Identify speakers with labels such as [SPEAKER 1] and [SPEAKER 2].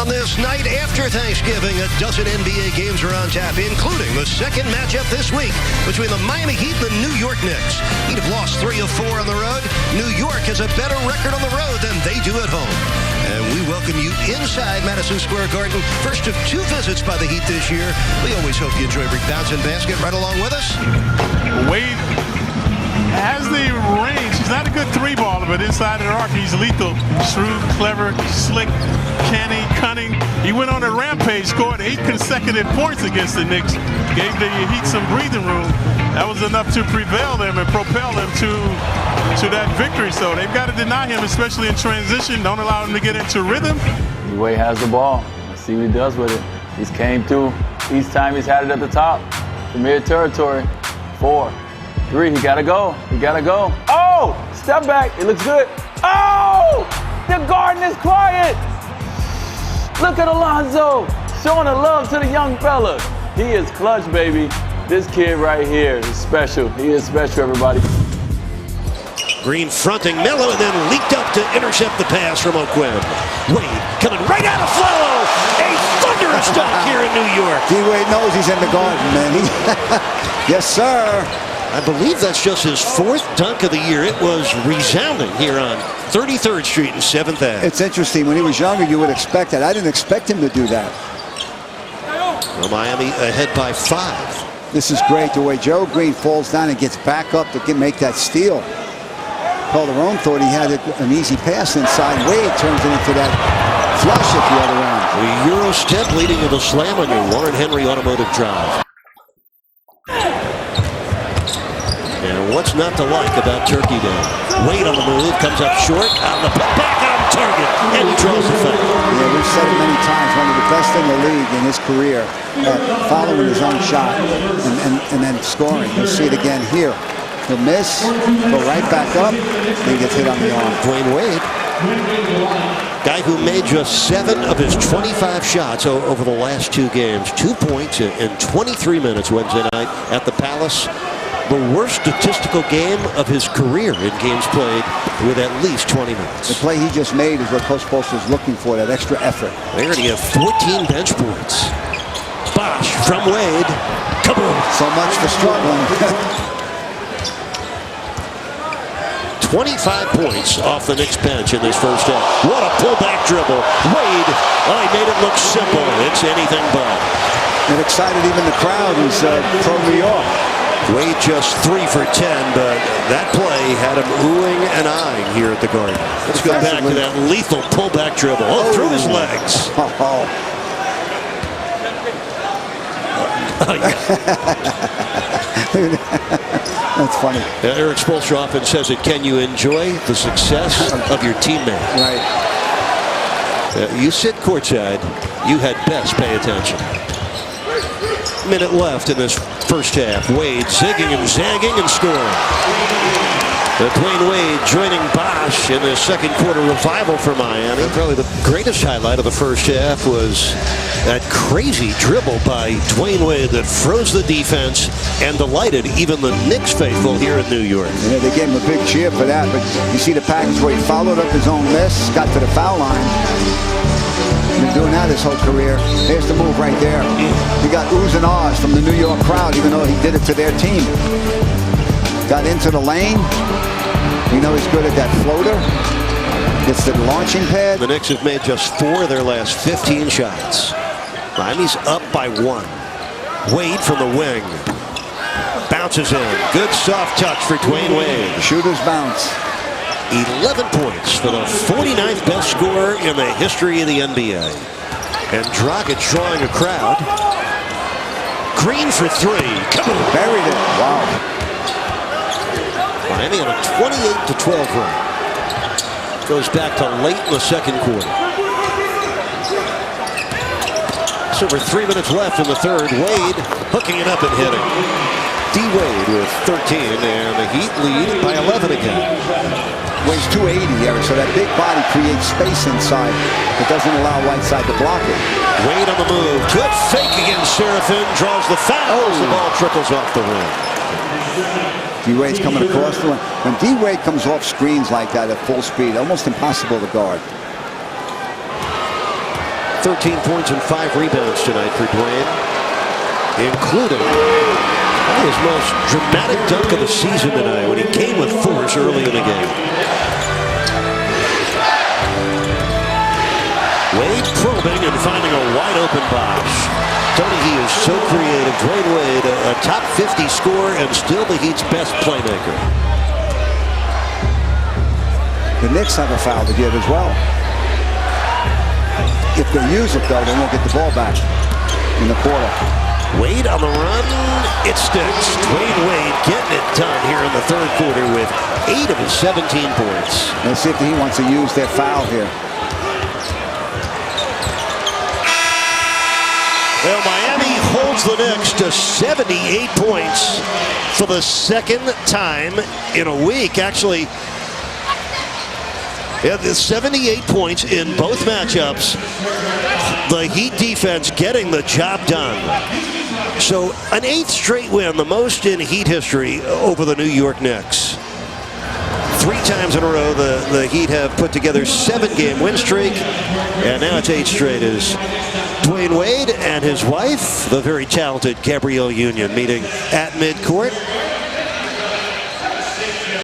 [SPEAKER 1] On this night after Thanksgiving, a dozen NBA games are on tap, including the second matchup this week between the Miami Heat and the New York Knicks. Heat have lost 3 of 4 on the road. New York has a better record on the road than they do at home. And we welcome you inside Madison Square Garden. First of 2 visits by the Heat this year. We always hope you enjoy every bounce and basket right along with us.
[SPEAKER 2] Wade has the range. He's not a good 3-baller, but inside the arc, he's lethal. Shrewd, clever, slick, canny, cunning. He went on a rampage, scored 8 consecutive points against the Knicks. Gave the Heat some breathing room. That was enough to prevail them and propel them to that victory. So they've got to deny him, especially in transition. Don't allow him to get into rhythm.
[SPEAKER 3] Wade has the ball. Let's see what he does with it. He's came through. Each time he's had it at the top. Familiar territory. 4, 3, he gotta go. He gotta go. Oh! Step back. It looks good. Oh! The Garden is quiet. Look at Alonzo showing the love to the young fella. He is clutch, baby. This kid right here is special. He is special, everybody.
[SPEAKER 1] Green fronting Melo and then leaked up to intercept the pass from O'Quinn. Wade coming right out of flow. A thunderous dunk here in New York.
[SPEAKER 4] D-Wade knows he's in the Garden, man. Yes, sir.
[SPEAKER 1] I believe that's just his 4th dunk of the year. It was resounding here on 33rd Street and 7th Ave.
[SPEAKER 4] It's interesting. When he was younger, you would expect that. I didn't expect him to do that.
[SPEAKER 1] Well, Miami ahead by 5.
[SPEAKER 4] This is great. The way Joe Green falls down and gets back up to make that steal. Calderon thought he had an easy pass inside. Wade turns it into that flush at the other end.
[SPEAKER 1] The Euro step leading to the slam on your Warren Henry automotive drive. And what's not to like about Turkey Day? Wade on the move, comes up short, on the back on target, and he draws the foul.
[SPEAKER 4] Yeah, we've said it many times, one of the best in the league in his career, following his own shot and then scoring. You'll see it again here. He'll miss, go right back up, then gets hit on the arm.
[SPEAKER 1] Dwyane Wade, guy who made just 7 of his 25 shots over the last 2 games. 2 points in 23 minutes Wednesday night at the Palace. The worst statistical game of his career in games played with at least 20 minutes.
[SPEAKER 4] The play he just made is what Coach Spoelstra's looking for, that extra effort.
[SPEAKER 1] They're going to get 14 bench points. Bosh from Wade. Kaboom.
[SPEAKER 4] So much for struggling.
[SPEAKER 1] 25 points off the Knicks bench in this first half. What a pullback dribble. Wade, he made it look simple. It's anything but.
[SPEAKER 4] It excited even the crowd who's from New York.
[SPEAKER 1] Wade just 3 for 10, but that play had him oohing and eyeing here at the Garden. Let's go back to that lethal pullback dribble. Oh, through his legs.
[SPEAKER 4] That's funny.
[SPEAKER 1] Eric Spoelstra often says it, can you enjoy the success of your teammate?
[SPEAKER 4] Right.
[SPEAKER 1] You sit courtside, you had best pay attention. Minute left in this first half. Wade zigging and zagging and scoring. Dwyane Wade joining Bosh in the second quarter revival for Miami. Probably the greatest highlight of the first half was that crazy dribble by Dwyane Wade that froze the defense and delighted even the Knicks faithful here in New York.
[SPEAKER 4] Yeah, they gave him a big cheer for that, but you see the package where he followed up his own miss, got to the foul line. Been doing that his whole career. There's the move right there. He got oohs and ahs from the New York crowd, even though he did it to their team. Got into the lane. You know he's good at that floater. Gets to the launching pad.
[SPEAKER 1] The Knicks have made just 4 of their last 15 shots. Miami's up by 1. Wade from the wing. Bounces in. Good soft touch for Dwyane Wade.
[SPEAKER 4] Shooter's bounce.
[SPEAKER 1] 11 points for the 49th best scorer in the history of the NBA. And Dragic drawing a crowd. Green for 3. Come on.
[SPEAKER 4] Buried it. Wow.
[SPEAKER 1] Miami on a 28-12 run. Goes back to late in the second quarter. It's over 3 minutes left in the third. Wade hooking it up and hitting. D-Wade with 13, and the Heat lead by 11 again.
[SPEAKER 4] Weighs 280, Eric, so that big body creates space inside. It doesn't allow Whiteside to block it.
[SPEAKER 1] Wade on the move. Good fake against Serafin. Draws the foul. The ball trickles off the rim.
[SPEAKER 4] D-Wade's coming across the line. When D-Wade comes off screens like that at full speed, almost impossible to guard.
[SPEAKER 1] 13 points and 5 rebounds tonight for Dwyane, including his most dramatic dunk of the season tonight when he came with force early in the game. Wade probing and finding a wide open Bosh. Tony, he is so creative. Dwyane Wade, a top 50 scorer and still the Heat's best playmaker.
[SPEAKER 4] The Knicks have a foul to give as well. If they use it, though, they won't get the ball back in the quarter.
[SPEAKER 1] Wade on the run. It sticks. Dwyane Wade getting it done here in the third quarter with 8 of his 17 points.
[SPEAKER 4] Let's see if he wants to use their foul here.
[SPEAKER 1] Well, Miami holds the Knicks to 78 points for the second time in a week. Actually, yeah, the 78 points in both matchups. The Heat defense getting the job done. So an 8th straight win, the most in Heat history over the New York Knicks. 3 times in a row, the Heat have put together 7-game win streak, and now it's 8 straight as Dwyane Wade and his wife, the very talented Gabrielle Union, meeting at midcourt.